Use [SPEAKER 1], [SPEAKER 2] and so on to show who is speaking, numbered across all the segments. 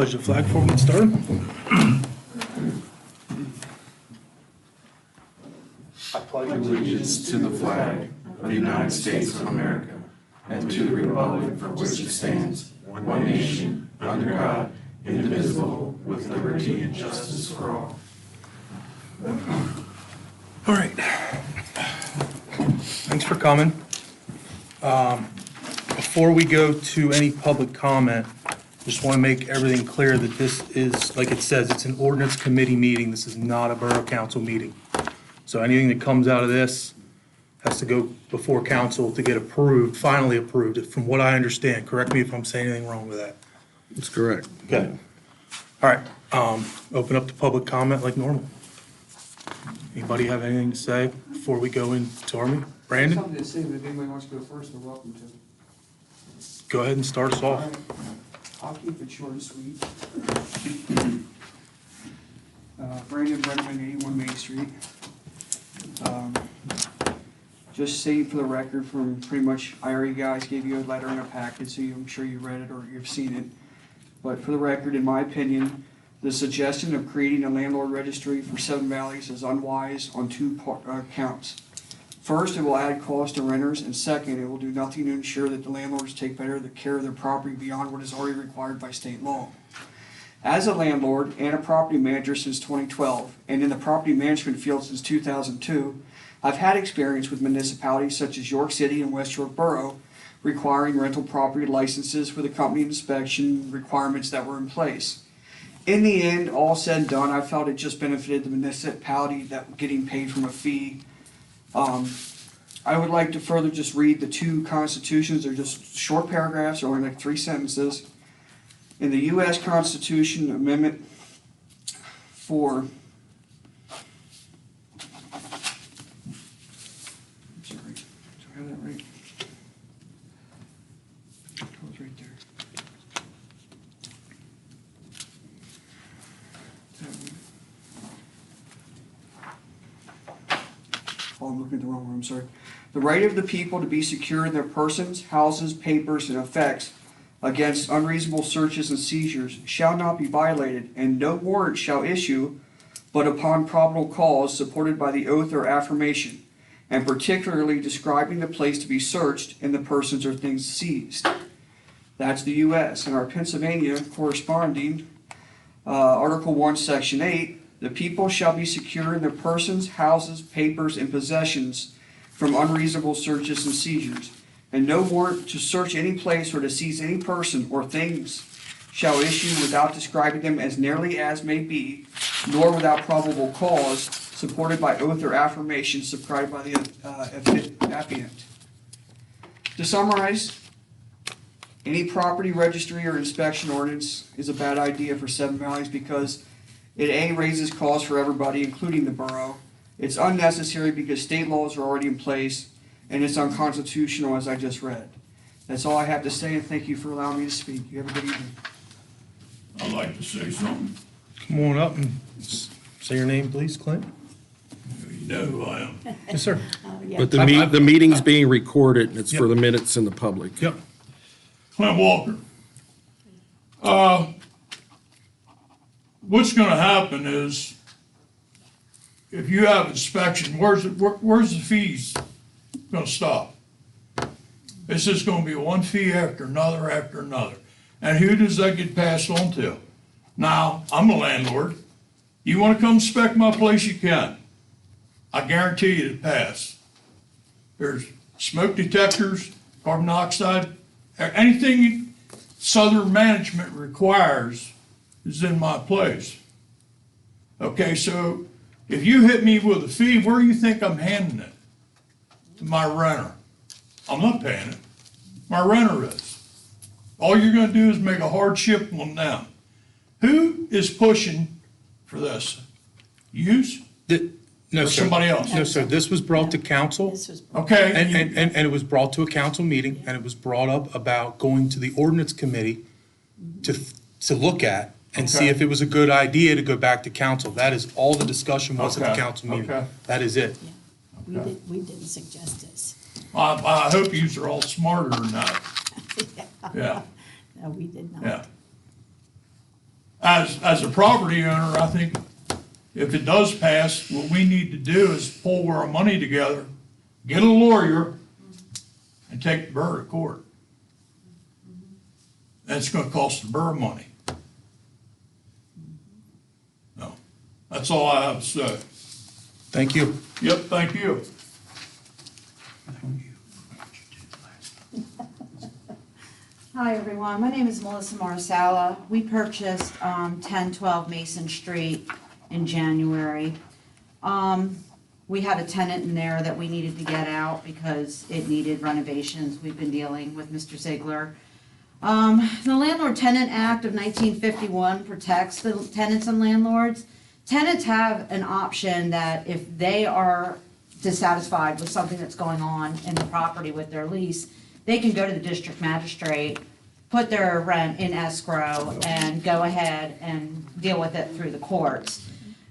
[SPEAKER 1] Pledge the flag before we get started.
[SPEAKER 2] I pledge allegiance to the flag of the United States of America and to the republic for which it stands, one nation, under God, indivisible, with liberty and justice for all.
[SPEAKER 1] All right. Thanks for coming. Before we go to any public comment, just want to make everything clear that this is, like it says, it's an ordinance committee meeting. This is not a borough council meeting. So anything that comes out of this has to go before council to get approved, finally approved, from what I understand. Correct me if I'm saying anything wrong with that.
[SPEAKER 3] That's correct.
[SPEAKER 1] Okay. All right, open up to public comment like normal. Anybody have anything to say before we go into our meeting? Brandon,
[SPEAKER 4] Something to say, but if anybody wants to go first, they're welcome to.
[SPEAKER 1] go ahead and start us off.
[SPEAKER 4] All right. I'll keep it short and sweet. Brandon Brenneman, 81 Main Street. Just saying for the record, from pretty much, I already guys gave you a letter and a packet, so I'm sure you read it or you've seen it. But for the record, in my opinion, the suggestion of creating a landlord registry for Seven Valleys is unwise on two counts. First, it will add cost to renters, and second, it will do nothing to ensure that the landlords take better care of their property beyond what is already required by state law. As a landlord and a property manager since 2012, and in the property management field since 2002, I've had experience with municipalities such as York City and West York Borough requiring rental property licenses for the company inspection requirements that were in place. In the end, all said and done, I felt it just benefited the municipality that getting paid from a fee. I would like to further just read the two constitutions. They're just short paragraphs, they're only like 3 sentences. In the U.S. Constitution Amendment for sorry, do I have that right? It was right there. Oh, I'm looking at the wrong one, I'm sorry. The right of the people to be secure in their persons, houses, papers, and effects against unreasonable searches and seizures shall not be violated, and no warrant shall issue but upon probable cause supported by the oath or affirmation, and particularly describing the place to be searched and the persons or things seized. That's the U.S. And our Pennsylvania corresponding, Article 1, Section 8, the people shall be secure in their persons, houses, papers, and possessions from unreasonable searches and seizures, and no warrant to search any place or to seize any person or things shall issue without describing them as nearly as may be, nor without probable cause, supported by oath or affirmation supplied by the affiant. To summarize, any property registry or inspection ordinance is a bad idea for Seven Valleys because it A, raises costs for everybody, including the borough. It's unnecessary because state laws are already in place, and it's unconstitutional, as I just read. That's all I have to say, and thank you for allowing me to speak. You have a good evening.
[SPEAKER 5] I'd like to say something.
[SPEAKER 1] Come on up and say your name, please, Clint.
[SPEAKER 5] You know who I am.
[SPEAKER 1] Yes, sir.
[SPEAKER 3] But the meeting's being recorded, and it's for the minutes and the public.
[SPEAKER 1] Yep.
[SPEAKER 5] Clint Walker. What's gonna happen is, if you have inspection, where's the fees gonna stop? It's just gonna be one fee after another after another. And who does that get passed on to? Now, I'm a landlord. You wanna come inspect my place, you can. I guarantee you it'll pass. There's smoke detectors, carbon dioxide, anything Southern management requires is in my place. Okay, so if you hit me with a fee, where do you think I'm handing it? To my renter. I'm not paying it. My renter is. All you're gonna do is make a hardship on them. Who is pushing for this? Yous?
[SPEAKER 1] No,
[SPEAKER 5] Or
[SPEAKER 1] sir.
[SPEAKER 5] somebody else?
[SPEAKER 1] No, sir. This was brought to council.
[SPEAKER 6] This was
[SPEAKER 5] Okay.
[SPEAKER 1] And it was brought to a council meeting, and it was brought up about going to the ordinance committee to look at and see
[SPEAKER 5] Okay.
[SPEAKER 1] if it was a good idea to go back to council. That is all the discussion was at the
[SPEAKER 5] Okay,
[SPEAKER 1] council meeting.
[SPEAKER 5] okay.
[SPEAKER 1] That is it.
[SPEAKER 6] Yeah, we didn't suggest this.
[SPEAKER 5] I hope yous are all smarter than that. Yeah,
[SPEAKER 6] No, we did not.
[SPEAKER 5] yeah. as a property owner, I think if it does pass, what we need to do is pull our money together, get a lawyer, and take the borough to court. That's gonna cost the borough money. No, that's all I have to say.
[SPEAKER 1] Thank you.
[SPEAKER 5] Yep, thank you.
[SPEAKER 7] Hi, everyone. My name is Melissa Marsala. We purchased 1012 Mason Street in January. We had a tenant in there that we needed to get out because it needed renovations. We've been dealing with Mr. Ziegler. The Landlord-Tenant Act of 1951 protects the tenants and landlords. Tenants have an option that if they are dissatisfied with something that's going on in the property with their lease, they can go to the district magistrate, put their rent in escrow, and go ahead and deal with it through the courts.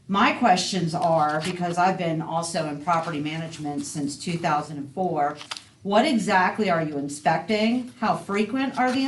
[SPEAKER 7] My questions are, because I've been also in property management since 2004, what exactly are you inspecting? How frequent are the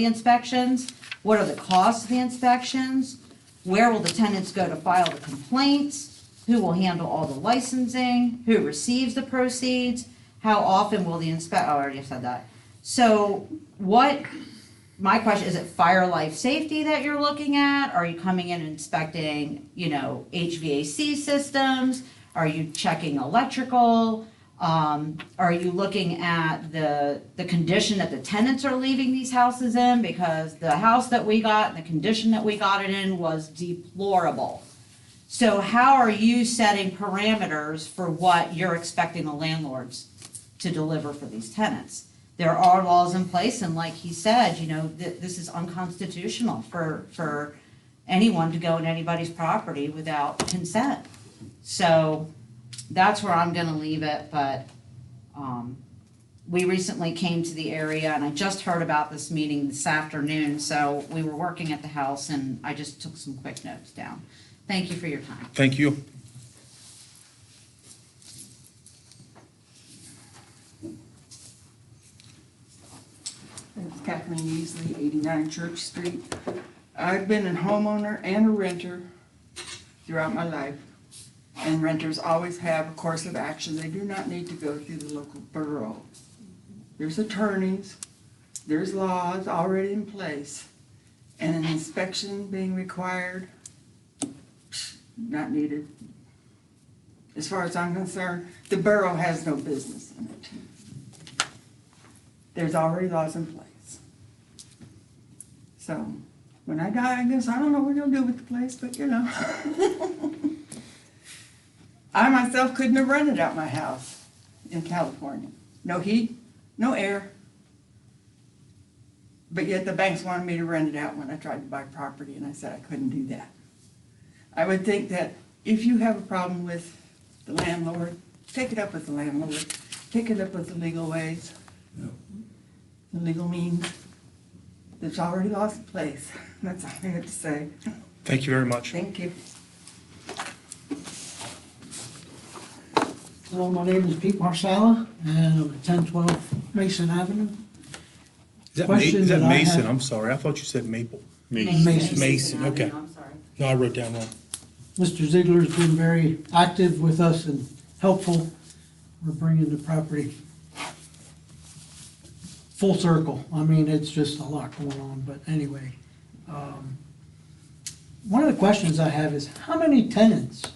[SPEAKER 7] inspections? What are the costs of the inspections? Where will the tenants go to file the complaints? Who will handle all the licensing? Who receives the proceeds? How often will the I already said that. So my question, is it fire life safety that you're looking at? Are you coming in and inspecting, HVAC systems? Are you checking electrical? Are you looking at the condition that the tenants are leaving these houses in? Because the house that we got and the condition that we got it in was deplorable. So how are you setting parameters for what you're expecting the landlords to deliver for these tenants? There are laws in place, and like he said, this is unconstitutional for anyone to go in anybody's property without consent. So that's where I'm gonna leave it, but we recently came to the area, and I just heard about this meeting this afternoon, so we were working at the house, and I just took some quick notes down. Thank you for your time.
[SPEAKER 1] Thank you.
[SPEAKER 8] It's Kathleen Easley, 89 Church Street. I've been a homeowner and a renter throughout my life, and renters always have a course of action. They do not need to go through the local borough. There's attorneys, there's laws already in place, and an inspection being required, not needed. As far as I'm concerned, the borough has no business in it. There's already laws in place. So, when I die, I guess I don't know what they'll do with the place, but I myself couldn't have rented out my house in California. No heat, no air. But yet the banks wanted me to rent it out when I tried to buy property, and I said I couldn't do that. I would think that if you have a problem with the landlord, take it up with the landlord. Take it up with the legal ways, the legal means. There's already laws in place. That's all I have to say.
[SPEAKER 1] Thank you very much.
[SPEAKER 8] Thank you.
[SPEAKER 9] Hello, my name is Pete Marsala, and I'm at 1012 Mason Avenue. Question
[SPEAKER 1] Is that
[SPEAKER 9] that I
[SPEAKER 1] Mason?
[SPEAKER 9] have-
[SPEAKER 1] I'm sorry. I thought you said Maple.
[SPEAKER 9] Mason.
[SPEAKER 1] Okay.
[SPEAKER 7] I'm sorry.
[SPEAKER 1] No, I wrote down wrong.
[SPEAKER 9] Mr. Ziegler's been very active with us and helpful. We're bringing the property full circle. I mean, it's just a lot going on, but anyway. One of the questions I have is, how many tenants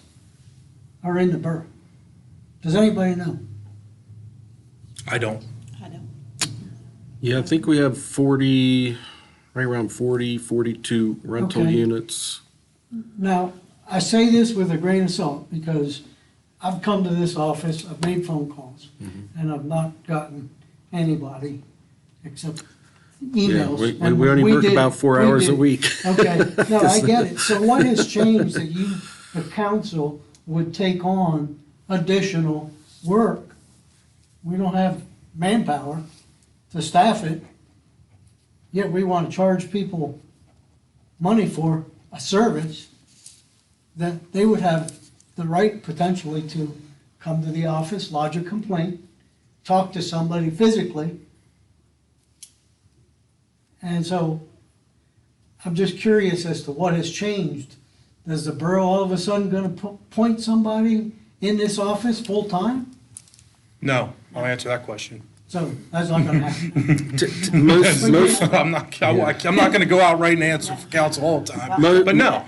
[SPEAKER 9] are in the borough? Does anybody know?
[SPEAKER 1] I don't.
[SPEAKER 6] I don't.
[SPEAKER 3] Yeah, I think we have 40, right around 40, 42 rental
[SPEAKER 9] Okay.
[SPEAKER 3] units.
[SPEAKER 9] Now, I say this with a grain of salt because I've come to this office, I've made phone calls, and I've not gotten anybody except
[SPEAKER 3] Yeah,
[SPEAKER 9] emails.
[SPEAKER 3] we
[SPEAKER 9] And
[SPEAKER 3] only work
[SPEAKER 9] did-
[SPEAKER 3] about 4
[SPEAKER 9] we
[SPEAKER 3] hours a
[SPEAKER 9] did-
[SPEAKER 3] week.
[SPEAKER 9] Okay, no, I get it. So what has changed that you, the council, would take on additional work? We don't have manpower to staff it, yet we want to charge people money for a service that they would have the right potentially to come to the office, lodge a complaint, talk to somebody physically. And so I'm just curious as to what has changed. Is the borough all of a sudden gonna appoint somebody in this office full-time?
[SPEAKER 1] No, I'll answer that question.
[SPEAKER 9] So that's not gonna happen.
[SPEAKER 3] Most,
[SPEAKER 1] I'm not gonna go out right and answer for council all the time,
[SPEAKER 3] Mo-
[SPEAKER 1] but no.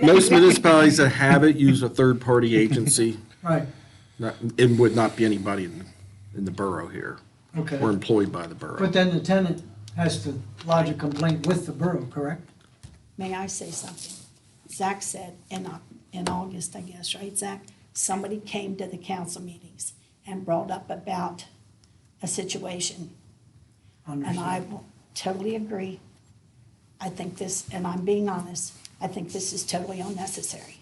[SPEAKER 3] most municipalities that have it use a third-party agency.
[SPEAKER 9] Right,
[SPEAKER 3] It would not be anybody in the borough here,
[SPEAKER 9] okay.
[SPEAKER 3] or employed by the borough.
[SPEAKER 9] But then the tenant has to lodge a complaint with the borough, correct?
[SPEAKER 6] May I say something? Zach said in August, I guess, right, Zach? Somebody came to the council meetings and brought up about a situation. And I
[SPEAKER 9] Understand.
[SPEAKER 6] will totally agree. I think this, and I'm being honest, I think this is totally unnecessary.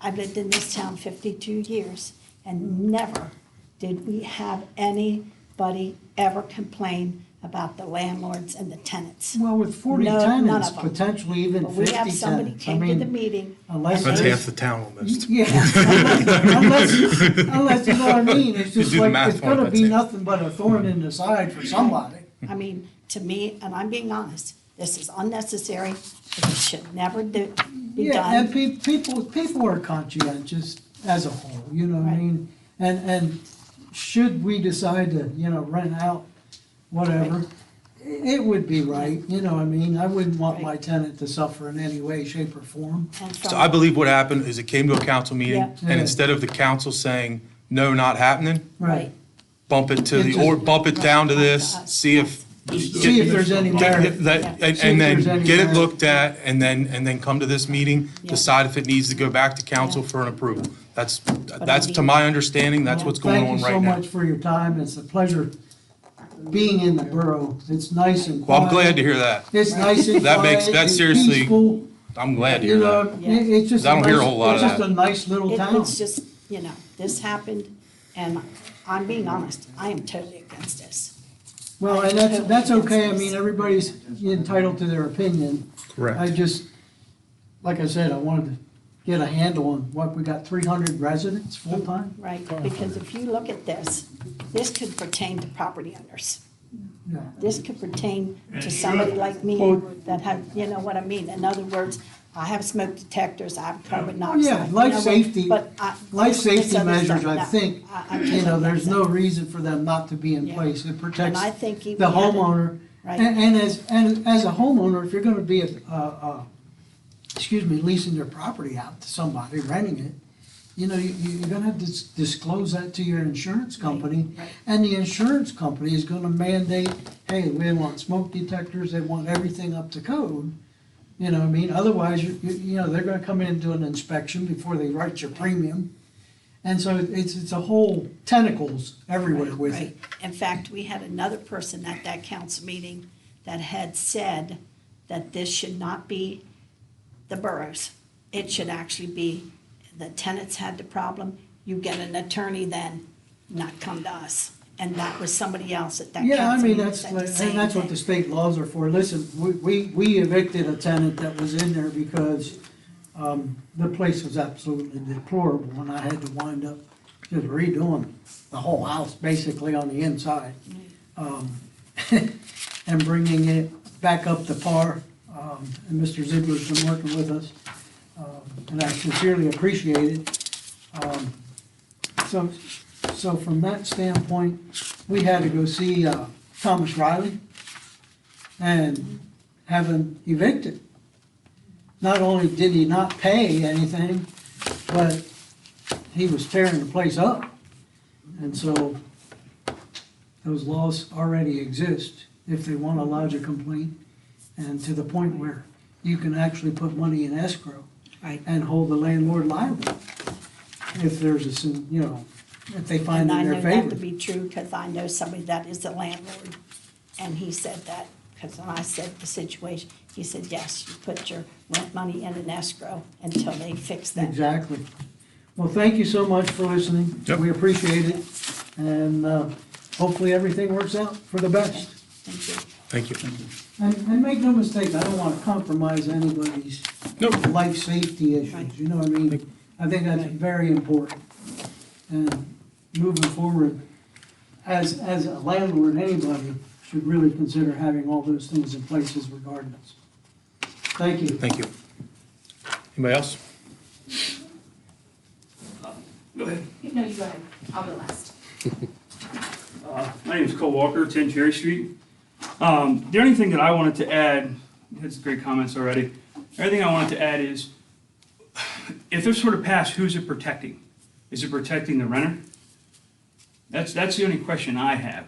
[SPEAKER 6] I've lived in this town 52 years, and never did we have anybody ever complain about the landlords and the tenants.
[SPEAKER 9] Well, with 40
[SPEAKER 6] No, none
[SPEAKER 9] tenants,
[SPEAKER 6] of them.
[SPEAKER 9] potentially even
[SPEAKER 6] But we
[SPEAKER 9] 50
[SPEAKER 6] have somebody
[SPEAKER 9] tenants, I
[SPEAKER 6] came to the
[SPEAKER 9] mean,
[SPEAKER 6] meeting.
[SPEAKER 9] unless
[SPEAKER 1] That's
[SPEAKER 9] there's-
[SPEAKER 1] half the town almost.
[SPEAKER 9] Yeah, unless, you know what I mean, it's just
[SPEAKER 1] do the
[SPEAKER 9] like,
[SPEAKER 1] math
[SPEAKER 9] it's
[SPEAKER 1] for it,
[SPEAKER 9] gonna be
[SPEAKER 1] that's it.
[SPEAKER 9] nothing but a thorn in the side for somebody.
[SPEAKER 6] I mean, to me, and I'm being honest, this is unnecessary. It should never be
[SPEAKER 9] Yeah, and
[SPEAKER 6] done.
[SPEAKER 9] people are conscientious as a whole, you know what I
[SPEAKER 6] Right.
[SPEAKER 9] mean? And should we decide to, rent out whatever, it would be right, you know what I mean? I wouldn't want my
[SPEAKER 6] Right.
[SPEAKER 9] tenant to suffer in any way, shape, or form.
[SPEAKER 6] And
[SPEAKER 1] So
[SPEAKER 6] from-
[SPEAKER 1] I believe what happened is it came to a council meeting,
[SPEAKER 6] Yeah.
[SPEAKER 1] and instead of the council saying, no, not happening,
[SPEAKER 6] Right.
[SPEAKER 1] bump it to
[SPEAKER 9] It
[SPEAKER 1] the,
[SPEAKER 9] just-
[SPEAKER 1] or bump it down to this,
[SPEAKER 6] Right.
[SPEAKER 1] see if.
[SPEAKER 9] See if there's any merit.
[SPEAKER 1] That-
[SPEAKER 6] Yeah.
[SPEAKER 1] And
[SPEAKER 9] See if
[SPEAKER 1] and then
[SPEAKER 9] there's any
[SPEAKER 1] get it
[SPEAKER 9] merit.
[SPEAKER 1] looked at, and then come to this meeting,
[SPEAKER 6] Yeah.
[SPEAKER 1] decide if it needs to go back to council
[SPEAKER 6] Yeah.
[SPEAKER 1] for an approval. That's
[SPEAKER 6] I
[SPEAKER 1] to
[SPEAKER 6] mean-
[SPEAKER 1] my understanding, that's
[SPEAKER 6] Yeah.
[SPEAKER 1] what's going on
[SPEAKER 9] Thank you
[SPEAKER 1] right
[SPEAKER 9] so
[SPEAKER 1] now.
[SPEAKER 9] much for your time, it's a pleasure being in the borough, it's nice and
[SPEAKER 1] Well,
[SPEAKER 9] quiet.
[SPEAKER 1] I'm glad to hear that.
[SPEAKER 9] It's nice and
[SPEAKER 1] That makes-
[SPEAKER 9] quiet,
[SPEAKER 1] that
[SPEAKER 9] it's
[SPEAKER 1] seriously-
[SPEAKER 9] peaceful.
[SPEAKER 1] I'm glad to
[SPEAKER 9] You
[SPEAKER 1] hear
[SPEAKER 9] know,
[SPEAKER 1] that.
[SPEAKER 6] Yeah.
[SPEAKER 9] it's just.
[SPEAKER 1] I don't hear a whole lot of
[SPEAKER 9] It's just
[SPEAKER 1] that.
[SPEAKER 9] a nice little town.
[SPEAKER 6] It's just, this happened, and I'm being honest, I am totally against this.
[SPEAKER 9] Well, and that's okay, I mean, everybody's entitled to their opinion. I just, like I said, I wanted to get a handle on what, we got 300 residents full-time?
[SPEAKER 6] Right, because if you look at this could pertain to property owners.
[SPEAKER 9] Yeah.
[SPEAKER 6] This could pertain to somebody like me that had, you know what I mean? In other words, I have smoke detectors, I have carbon monoxide.
[SPEAKER 9] Yeah,
[SPEAKER 6] you
[SPEAKER 9] life
[SPEAKER 6] know what-
[SPEAKER 9] safety,
[SPEAKER 6] but
[SPEAKER 9] life
[SPEAKER 6] this
[SPEAKER 9] safety
[SPEAKER 6] other
[SPEAKER 9] measures,
[SPEAKER 6] stuff,
[SPEAKER 9] I
[SPEAKER 6] no,
[SPEAKER 9] think,
[SPEAKER 6] I'm totally
[SPEAKER 9] there's
[SPEAKER 6] against
[SPEAKER 9] no
[SPEAKER 6] it.
[SPEAKER 9] reason for them not to be in
[SPEAKER 6] Yeah.
[SPEAKER 9] place. It protects
[SPEAKER 6] I think
[SPEAKER 9] the
[SPEAKER 6] we had it-
[SPEAKER 9] homeowner.
[SPEAKER 6] Right.
[SPEAKER 9] And as a homeowner, if you're gonna be, leasing your property out to somebody, renting it, you're gonna have to disclose that to your insurance company.
[SPEAKER 6] right.
[SPEAKER 9] And the insurance company is gonna mandate, hey, we want smoke detectors, they want everything up to code. You know what I mean? Otherwise, they're gonna come in and do an inspection before they write your premium. And so it's a whole tentacles everywhere with
[SPEAKER 6] Right.
[SPEAKER 9] it.
[SPEAKER 6] In fact, we had another person at that council meeting that had said that this should not be the boroughs. It should actually be, the tenants had the problem, you get an attorney then, not come to us. And that was somebody else at that council
[SPEAKER 9] Yeah, I mean,
[SPEAKER 6] meeting
[SPEAKER 9] that's,
[SPEAKER 6] said the
[SPEAKER 9] and
[SPEAKER 6] same
[SPEAKER 9] that's what the
[SPEAKER 6] thing.
[SPEAKER 9] state laws are for. Listen, we evicted a tenant that was in there because, the place was absolutely deplorable, and I had to wind up just redoing the whole house, basically on the inside. And bringing it back up to par, and Mr. Ziegler's been working with us, and I sincerely appreciate it. So from that standpoint, we had to go see Thomas Riley and have him evicted. Not only did he not pay anything, but he was tearing the place up. And so those laws already exist if they want to lodge a complaint, and to the point where you can actually put money in escrow
[SPEAKER 6] Right.
[SPEAKER 9] and hold the landlord liable if there's if they find
[SPEAKER 6] And I
[SPEAKER 9] in
[SPEAKER 6] know
[SPEAKER 9] their
[SPEAKER 6] that to
[SPEAKER 9] favor.
[SPEAKER 6] be true, because I know somebody that is the landlord, and he said that, because when I said the situation, he said, yes, you put your rent money in an escrow until they fix that.
[SPEAKER 9] Exactly. Well, thank you so much for listening.
[SPEAKER 1] Yep.
[SPEAKER 9] We appreciate it, and hopefully everything works out for the best.
[SPEAKER 6] Thank you.
[SPEAKER 1] Thank you.
[SPEAKER 9] And make no mistake, I don't want to compromise anybody's
[SPEAKER 1] Nope.
[SPEAKER 9] life safety issues,
[SPEAKER 6] Right.
[SPEAKER 9] you know what I mean? I think that's very important. And moving forward, as a landlord, anybody should really consider having all those things in place as regardless. Thank you.
[SPEAKER 1] Thank you. Anybody else?
[SPEAKER 10] Go ahead.
[SPEAKER 11] No, you go ahead. I'll go last.
[SPEAKER 10] My name is Cole Walker, 10 Cherry Street. The only thing that I wanted to add, you had some great comments already. The only thing I wanted to add is, if this were to pass, who's it protecting? Is it protecting the renter? That's the only question I have.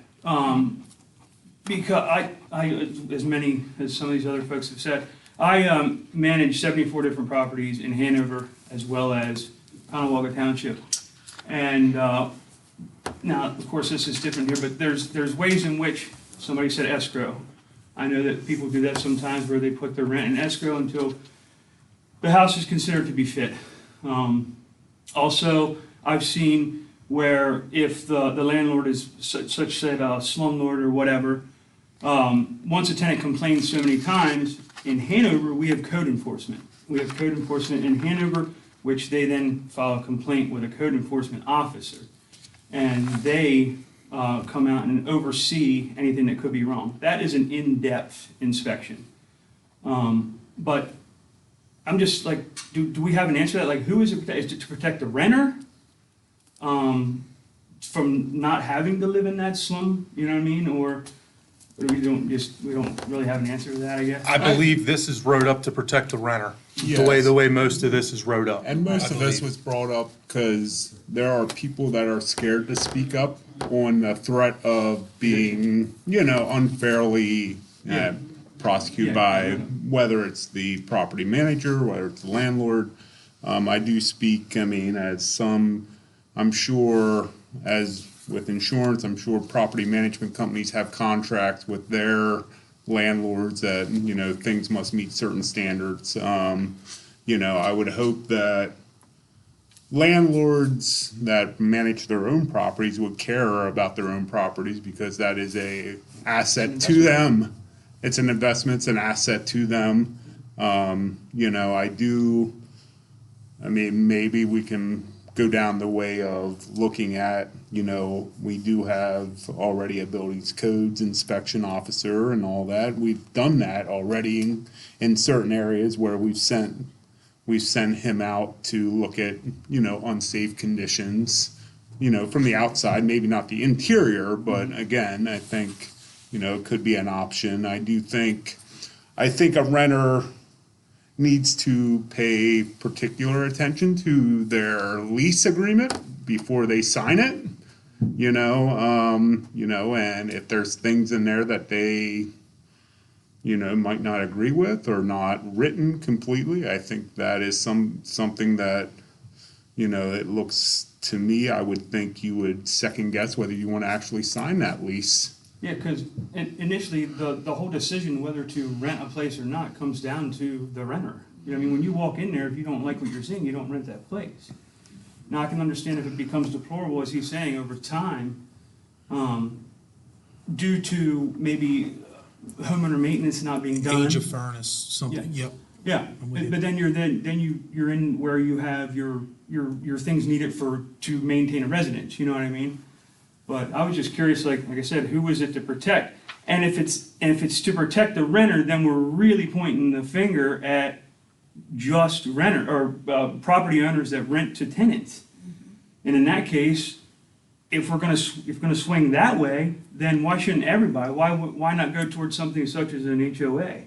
[SPEAKER 10] Because I, as many as some of these other folks have said, I manage 74 different properties in Hanover as well as Conewaga Township. And now, of course, this is different here, but there's ways in which somebody said escrow. I know that people do that sometimes where they put their rent in escrow until the house is considered to be fit. Also, I've seen where if the landlord is such said slumlord or whatever, once a tenant complains so many times, in Hanover, we have code enforcement. We have code enforcement in Hanover, which they then file a complaint with a code enforcement officer. And they come out and oversee anything that could be wrong. That is an in-depth inspection. But I'm just like, do we have an answer to that? Like, who is it? Is it to protect the renter from not having to live in that slum? You know what I mean? Or we don't really have an answer to that, I guess.
[SPEAKER 1] I believe this is wrote up to protect the renter.
[SPEAKER 2] Yes.
[SPEAKER 1] The way most of this is wrote up.
[SPEAKER 2] And most
[SPEAKER 1] I
[SPEAKER 2] of this
[SPEAKER 1] believe.
[SPEAKER 2] was brought up because there are people that are scared to speak up on the threat of being, unfairly prosecuted by whether it's the property manager, whether it's the landlord. I do speak, as some, I'm sure, as with insurance, I'm sure property management companies have contracts with their landlords that, things must meet certain standards. I would hope that landlords that manage their own properties would care about their own properties because that is a asset to them. It's an investment, it's an asset to them. Maybe we can go down the way of looking at, we do have already a buildings codes inspection officer and all that. We've done that already in certain areas where we've sent him out to look at, unsafe conditions, from the outside, maybe not the interior, but again, I think, it could be an option. I think a renter needs to pay particular attention to their lease agreement before they sign it, and if there's things in there that they, might not agree with or not written completely, I think that is something that, it looks to me, I would think you would second guess whether you want to actually sign that lease.
[SPEAKER 10] Yeah, because initially, the whole decision whether to rent a place or not comes down to the renter. When you walk in there, if you don't like what you're seeing, you don't rent that place. Now, I can understand if it becomes deplorable, as he's saying, over time, due to maybe homeowner maintenance not being done.
[SPEAKER 1] Age of furnace, something, yep.
[SPEAKER 10] Yeah, but then you're in where you have your things needed to maintain a residence, you know what I mean? But I was just curious, like I said, who is it to protect? And if it's to protect the renter, then we're really pointing the finger at just renter or property owners that rent to tenants. And in that case, if we're gonna swing that way, then why shouldn't everybody? Why not go towards something such as an HOA?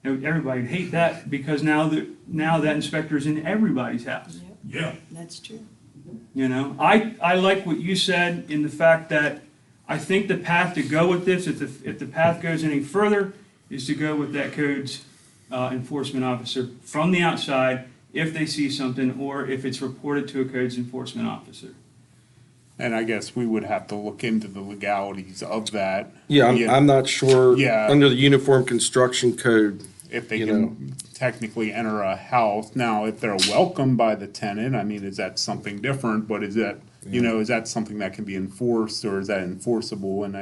[SPEAKER 10] Everybody would hate that because now that inspector's in everybody's house.
[SPEAKER 5] Yeah.
[SPEAKER 6] That's true.
[SPEAKER 10] I like what you said in the fact that I think the path to go with this, if the path goes any further, is to go with that codes enforcement officer from the outside if they see something or if it's reported to a codes enforcement officer.
[SPEAKER 2] And I guess we would have to look into the legalities of that.
[SPEAKER 3] Yeah, I'm not sure.
[SPEAKER 2] Yeah.
[SPEAKER 3] Under the Uniform Construction Code,
[SPEAKER 2] If they can technically enter a house. Now, if they're welcomed by the tenant, is that something different? But is that, is that something that can be enforced or is that enforceable? And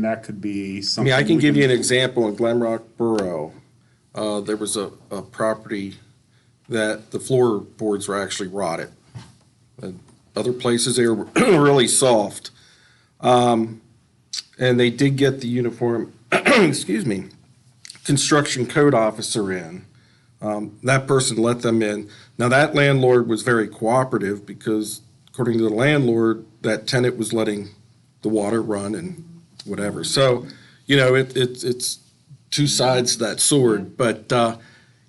[SPEAKER 2] that could be something.
[SPEAKER 3] I can give you an example in Glenrock Borough. There was a property that the floorboards were actually rotted. Other places they were really soft. And they did get the uniform, excuse me, construction code officer in. That person let them in. Now, that landlord was very cooperative because according to the landlord, that tenant was letting the water run and whatever. So, it's two sides to that sword, but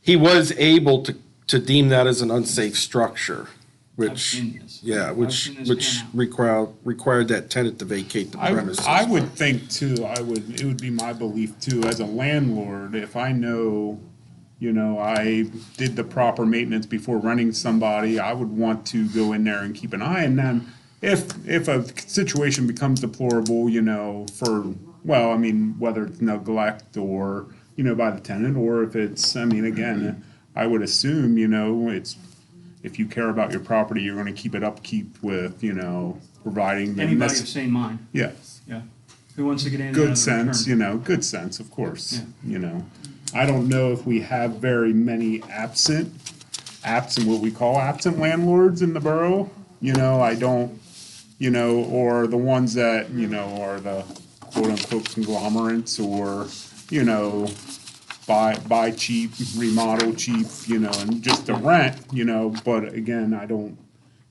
[SPEAKER 3] he was able to deem that as an unsafe structure,
[SPEAKER 10] I've
[SPEAKER 3] which,
[SPEAKER 10] seen this.
[SPEAKER 3] yeah,
[SPEAKER 10] I've
[SPEAKER 3] which
[SPEAKER 10] seen this
[SPEAKER 3] which
[SPEAKER 10] pan out.
[SPEAKER 3] required that tenant to vacate the premises.
[SPEAKER 12] I would think too, it would be my belief too, as a landlord, if I know, I did the proper maintenance before renting somebody, I would want to go in there and keep an eye on them. If a situation becomes deplorable, whether it's neglect or, by the tenant, or if it's, again, I would assume, it's, if you care about your property, you're gonna keep it upkeep with, providing the
[SPEAKER 10] Anybody of sane mind,
[SPEAKER 12] yes.
[SPEAKER 10] yeah. Who wants to get in?
[SPEAKER 12] Good sense, good sense, of course, I don't know if we have very many absent, what we call absent landlords in the borough. I don't, or the ones that, are the quote-unquote conglomerates or, buy cheap, remodel cheap, and just to rent, but again, I don't,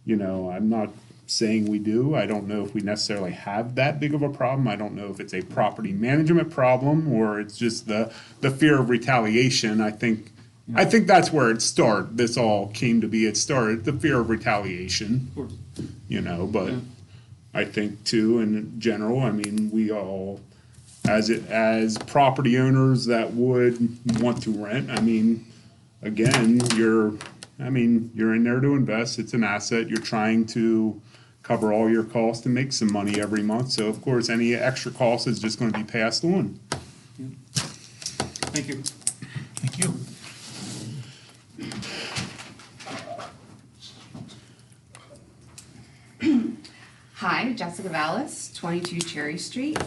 [SPEAKER 12] I'm not saying we do. I don't know if we necessarily have that big of a problem. I don't know if it's a property management problem or it's just the fear of retaliation. I think that's where it started. This all came to be. It started the fear of retaliation, but I think too, in general, we all, as property owners that would want to rent, again, you're in there to invest. It's an asset. You're trying to cover all your costs and make some money every month. So of course, any extra cost is just going to be passed on.
[SPEAKER 10] Thank you.
[SPEAKER 1] Thank you.
[SPEAKER 11] Hi, Jessica Vallis, 22 Cherry Street.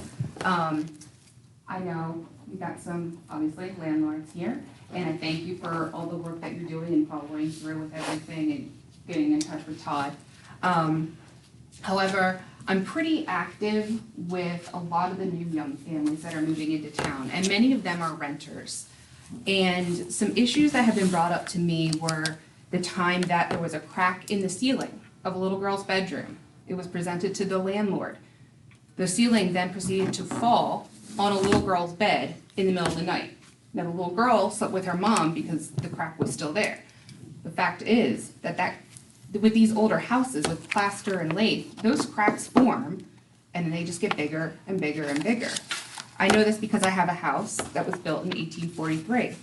[SPEAKER 11] I know we got some, obviously, landlords here, and I thank you for all the work that you're doing and following through with everything and getting in touch with Todd. However, I'm pretty active with a lot of the new young families that are moving into town, and many of them are renters. And some issues that have been brought up to me were the time that there was a crack in the ceiling of a little girl's bedroom. It was presented to the landlord. The ceiling then proceeded to fall on a little girl's bed in the middle of the night. Now the little girl slept with her mom because the crack was still there. The fact is that with these older houses with plaster and lath, those cracks form and they just get bigger and bigger and bigger. I know this because I have a house that was built in 1843.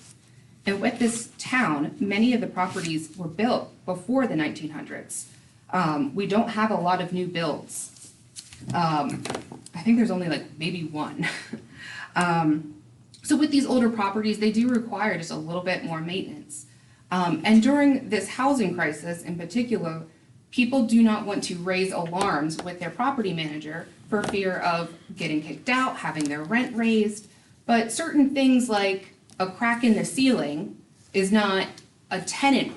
[SPEAKER 11] And with this town, many of the properties were built before the 1900s. We don't have a lot of new builds. I think there's only maybe one. So with these older properties, they do require just a little bit more maintenance. And during this housing crisis in particular, people do not want to raise alarms with their property manager for fear of getting kicked out, having their rent raised. But certain things like a crack in the ceiling is not a tenant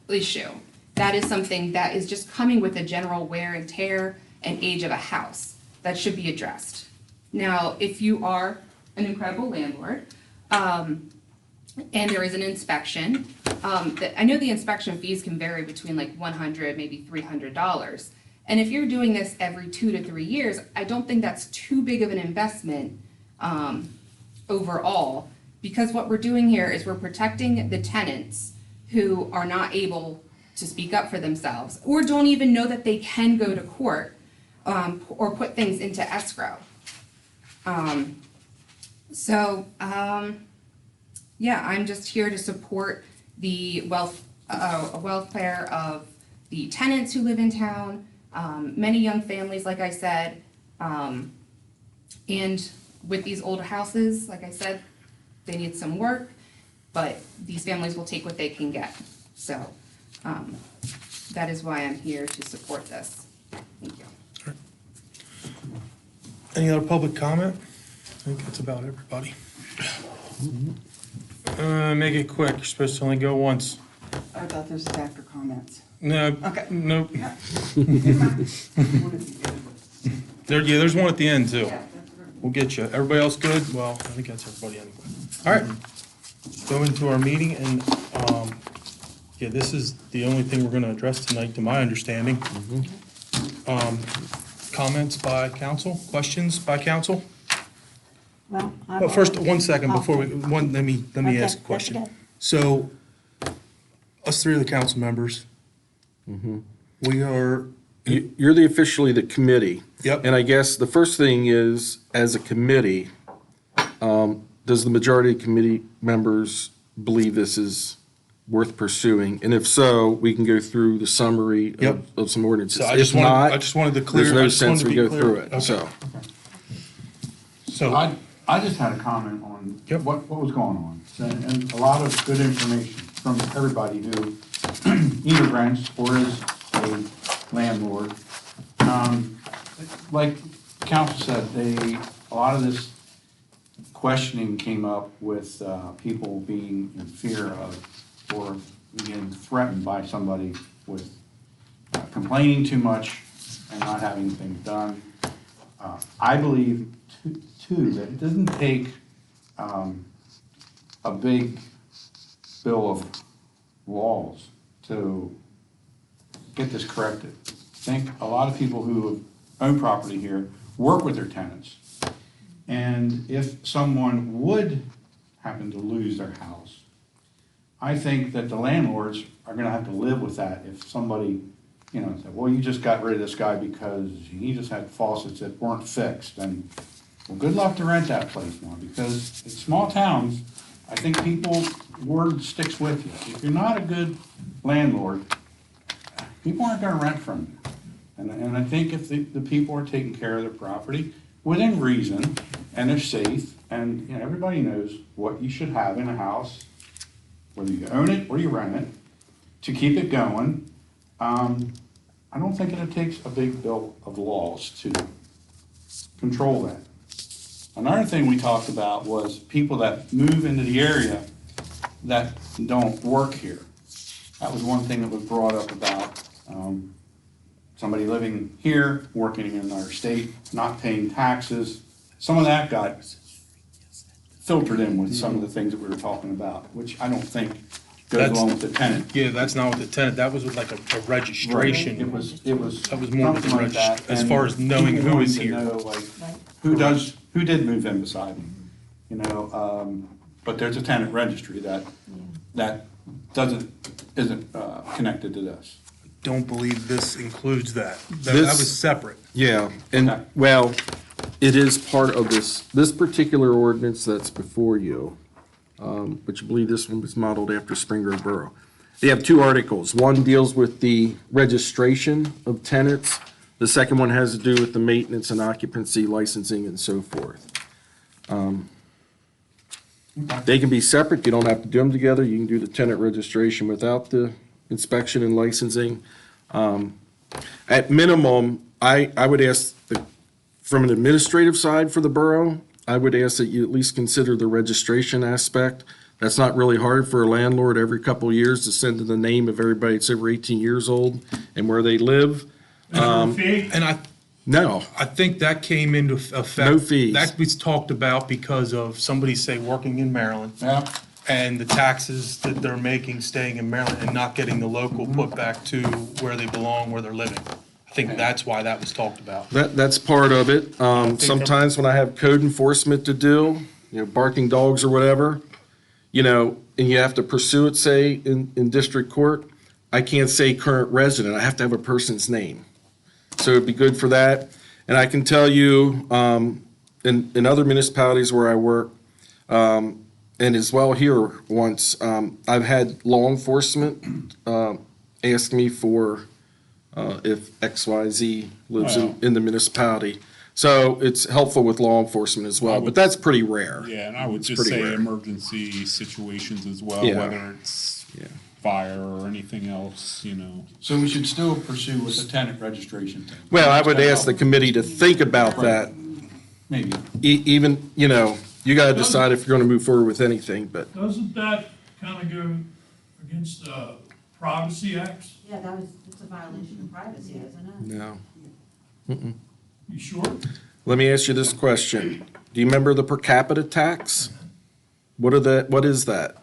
[SPEAKER 11] issue. That is something that is just coming with the general wear and tear and age of a house that should be addressed. Now, if you are an incredible landlord, and there is an inspection, I know the inspection fees can vary between $100, maybe $300. And if you're doing this every 2 to 3 years, I don't think that's too big of an investment overall, because what we're doing here is we're protecting the tenants who are not able to speak up for themselves or don't even know that they can go to court or put things into escrow. Yeah, I'm just here to support the welfare of the tenants who live in town, many young families, like I said, and with these older houses, like I said, they need some work, but these families will take what they can get. So that is why I'm here to support this. Thank you.
[SPEAKER 1] Any other public comment? I think that's about everybody. Make it quick. You're supposed to only go once.
[SPEAKER 8] I thought this was after comments.
[SPEAKER 1] No.
[SPEAKER 8] Okay.
[SPEAKER 1] Nope. There's one at the end too.
[SPEAKER 8] Yeah, that's right.
[SPEAKER 1] We'll get you. Everybody else good? Well, I think that's everybody anyway. All right. go into our meeting and, yeah, this is the only thing we're gonna address tonight, to my understanding. Comments by council, questions by council?
[SPEAKER 6] Well, I'm.
[SPEAKER 1] But first,
[SPEAKER 6] already-
[SPEAKER 1] 1 second,
[SPEAKER 6] Oh,
[SPEAKER 1] before we, let me
[SPEAKER 6] okay,
[SPEAKER 1] ask a
[SPEAKER 6] that's
[SPEAKER 1] question.
[SPEAKER 6] okay.
[SPEAKER 1] So, us three are the council members. We are,
[SPEAKER 3] You're the officially the committee.
[SPEAKER 1] Yep.
[SPEAKER 3] And I guess the first thing is, as a committee, does the majority of committee members believe this is worth pursuing? And if so, we can go through the summary
[SPEAKER 1] Yep.
[SPEAKER 3] of some ordinances.
[SPEAKER 1] so I
[SPEAKER 3] If
[SPEAKER 1] just wanted,
[SPEAKER 3] not,
[SPEAKER 1] I just wanted to clear.
[SPEAKER 3] there's
[SPEAKER 1] I
[SPEAKER 3] no
[SPEAKER 1] just wanted
[SPEAKER 3] sense
[SPEAKER 1] to
[SPEAKER 3] we
[SPEAKER 1] be
[SPEAKER 3] go
[SPEAKER 1] clear.
[SPEAKER 3] through it,
[SPEAKER 1] Okay.
[SPEAKER 3] so.
[SPEAKER 1] So,
[SPEAKER 12] I just had a comment on
[SPEAKER 1] Yep.
[SPEAKER 12] what was going on. And a lot of good information from everybody who either rents or is a landlord. Like council said, a lot of this questioning came up with people being in fear of or being threatened by somebody with complaining too much and not having things done. I believe too that it doesn't take a big bill of laws to get this corrected. I think a lot of people who own property here work with their tenants. And if someone would happen to lose their house, I think that the landlords are gonna have to live with that if somebody, said, well, you just got rid of this guy because he just had faucets that weren't fixed. And, well, good luck to rent that place now, because in small towns, I think word sticks with you. If you're not a good landlord, people aren't gonna rent from you. And I think if the people are taking care of their property within reason, and they're safe, and, everybody knows what you should have in a house, whether you own it or you rent it, to keep it going, I don't think it takes a big bill of laws to control that. Another thing we talked about was people that move into the area that don't work here. That was one thing that was brought up about somebody living here, working in our state, not paying taxes. Some of that got filtered in with some of the things that we were talking about, which I don't think goes
[SPEAKER 1] That's-
[SPEAKER 12] along with the tenant.
[SPEAKER 1] yeah, that's not with the tenant, that was with like a registration.
[SPEAKER 12] It was
[SPEAKER 1] That was more with the
[SPEAKER 12] something like that,
[SPEAKER 1] as
[SPEAKER 12] and
[SPEAKER 1] far as knowing
[SPEAKER 12] people
[SPEAKER 1] who
[SPEAKER 12] wanted
[SPEAKER 1] is
[SPEAKER 12] to
[SPEAKER 1] here.
[SPEAKER 12] know, like,
[SPEAKER 6] Right.
[SPEAKER 12] who did move in beside me, but there's a tenant registry that isn't connected to this.
[SPEAKER 1] Don't believe this includes that. That
[SPEAKER 3] This-
[SPEAKER 1] was separate.
[SPEAKER 3] Yeah, and,
[SPEAKER 12] Okay.
[SPEAKER 3] well, it is part of this particular ordinance that's before you, which I believe this one was modeled after Spring Grove Borough. They have two articles. One deals with the registration of tenants. The second one has to do with the maintenance and occupancy licensing and so forth. They can be separate. You don't have to do them together. You can do the tenant registration without the inspection and licensing. At minimum, I would ask, from an administrative side for the borough, I would ask that you at least consider the registration aspect. That's not really hard for a landlord every couple of years to send in the name of everybody that's over 18 years old and where they live.
[SPEAKER 1] And
[SPEAKER 3] No,
[SPEAKER 1] I think that came into effect.
[SPEAKER 3] No fees.
[SPEAKER 1] That was talked about because of somebody, say, working in Maryland,
[SPEAKER 12] Yeah.
[SPEAKER 1] and the taxes that they're making staying in Maryland and not getting the local put back to where they belong, where they're living. I think that's why that was talked about.
[SPEAKER 3] that's part of it. Sometimes when I have code enforcement to do, barking dogs or whatever, and you have to pursue it, say, in district court, I can't say current resident. I have to have a person's name. So it'd be good for that. And I can tell you, in other municipalities where I work, and as well here once, I've had law enforcement ask me for if XYZ lives in the municipality. So it's helpful with law enforcement as well, but that's pretty rare.
[SPEAKER 12] Yeah, and I would
[SPEAKER 3] It's
[SPEAKER 12] just
[SPEAKER 3] pretty
[SPEAKER 12] say
[SPEAKER 3] rare.
[SPEAKER 12] emergency situations as well,
[SPEAKER 3] Yeah.
[SPEAKER 12] whether it's
[SPEAKER 3] Yeah.
[SPEAKER 12] fire or anything else,
[SPEAKER 5] So we should still pursue with the tenant registration thing.
[SPEAKER 3] Well, I would ask the committee to think about that.
[SPEAKER 5] Maybe.
[SPEAKER 3] Even, you gotta decide if you're gonna move forward with anything, but
[SPEAKER 5] Doesn't that kind of go against the Privacy Act?
[SPEAKER 7] Yeah, it's a violation of privacy, isn't it?
[SPEAKER 3] no.
[SPEAKER 5] You sure?
[SPEAKER 3] Let me ask you this question. Do you remember the per capita tax? What is that?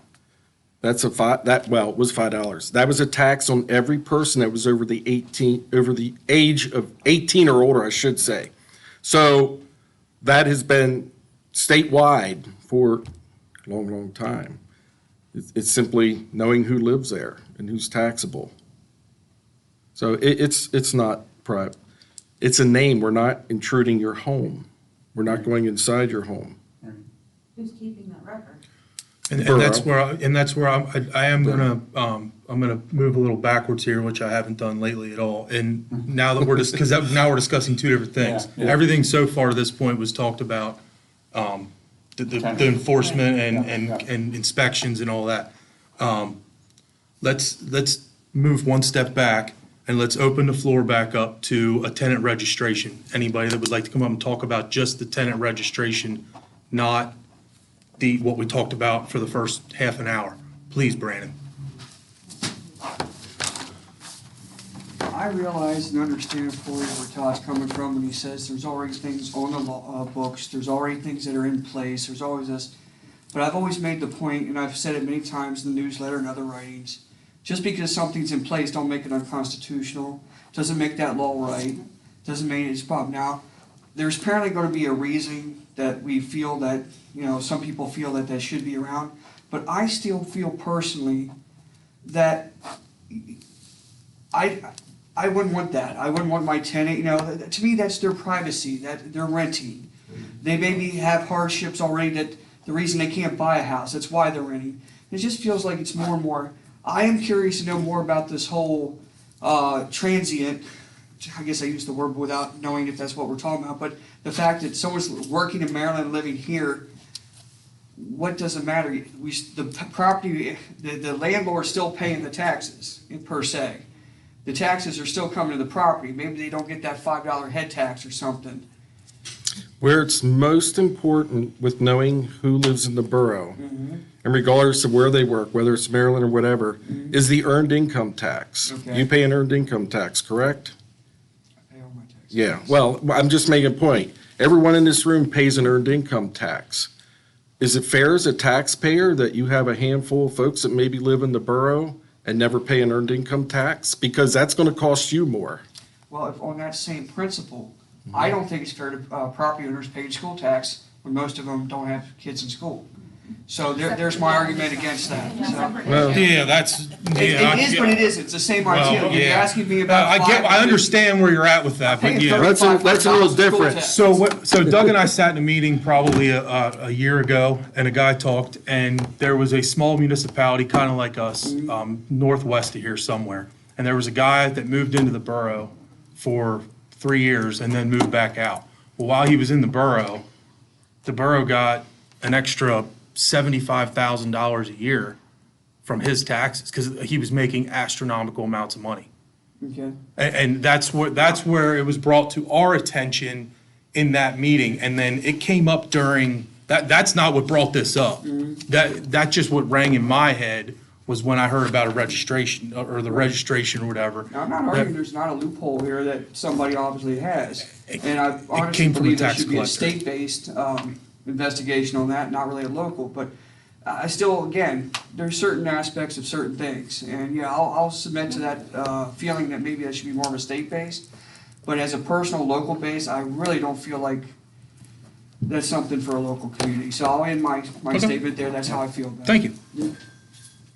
[SPEAKER 3] That's it was $5. That was a tax on every person that was over the age of 18 or older, I should say. So that has been statewide for a long, long time. It's simply knowing who lives there and who's taxable. So it's not private. It's a name. We're not intruding your home. We're not going inside your home.
[SPEAKER 7] Who's keeping that record?
[SPEAKER 1] And
[SPEAKER 3] Borough.
[SPEAKER 1] that's where I am gonna, I'm gonna move a little backwards here, which I haven't done lately at all. And now that because now we're discussing two different things.
[SPEAKER 2] Yeah, yeah.
[SPEAKER 1] Everything so far to this point was talked about, the enforcement and inspections and all that. Let's move one step back and let's open the floor back up to a tenant registration. Anybody that would like to come up and talk about just the tenant registration, not what we talked about for the first half an hour. Please, Brandon.
[SPEAKER 4] I realize and understand fully where Todd's coming from when he says there's already things on the law, books, there's already things that are in place, there's always this. But I've always made the point, and I've said it many times in the newsletter and other writings, just because something's in place don't make it unconstitutional, doesn't make that law right, doesn't make it a problem. Now, there's apparently going to be a reason that we feel that, some people feel that that should be around, but I still feel personally that I wouldn't want that. I wouldn't want my tenant, to me that's their privacy, that they're renting. They maybe have hardships already that the reason they can't buy a house, that's why they're renting. It just feels like it's more and more. I am curious to know more about this whole transient, I guess I use the word without knowing if that's what we're talking about, but the fact that someone's working in Maryland, living here, what does it matter? The property, the landlord's still paying the taxes per se. The taxes are still coming to the property. Maybe they don't get that $5 head tax or something.
[SPEAKER 3] Where it's most important with knowing who lives in the borough, and regardless of where they work, whether it's Maryland or whatever, is the earned income tax.
[SPEAKER 4] Okay.
[SPEAKER 3] You pay an earned income tax, correct?
[SPEAKER 4] I pay all my taxes.
[SPEAKER 3] Yeah, well, I'm just making a point. Everyone in this room pays an earned income tax. Is it fair as a taxpayer that you have a handful of folks that maybe live in the borough and never pay an earned income tax? Because that's going to cost you more.
[SPEAKER 4] Well, if on that same principle, I don't think it's fair to property owners pay school tax when most of them don't have kids in school. So there's my argument against that. So.
[SPEAKER 3] Well,
[SPEAKER 1] Yeah, that's,
[SPEAKER 4] It is, but it isn't. It's the same idea. You're asking me about.
[SPEAKER 1] I understand where you're at with that, but yeah.
[SPEAKER 3] That's a little different.
[SPEAKER 1] So Doug and I sat in a meeting probably a year ago, and a guy talked, and there was a small municipality, kind of like us, northwest of here somewhere. And there was a guy that moved into the borough for 3 years and then moved back out. Well, while he was in the borough got an extra $75,000 a year from his taxes because he was making astronomical amounts of money.
[SPEAKER 4] Okay.
[SPEAKER 1] And that's where it was brought to our attention in that meeting. And then it came up during that's not what brought this up. That's just what rang in my head was when I heard about a registration or the registration or whatever.
[SPEAKER 4] Now, I'm not arguing there's not a loophole here that somebody obviously has. And I honestly
[SPEAKER 1] came from a
[SPEAKER 4] believe there
[SPEAKER 1] tax
[SPEAKER 4] should be a
[SPEAKER 1] collector.
[SPEAKER 4] state-based investigation on that, not really a local. But I still, again, there's certain aspects of certain things. And yeah, I'll submit to that feeling that maybe that should be more of a state-based. But as a personal local base, I really don't feel like that's something for a local community. So I'll end my statement there. That's how I feel about it.
[SPEAKER 1] Thank you.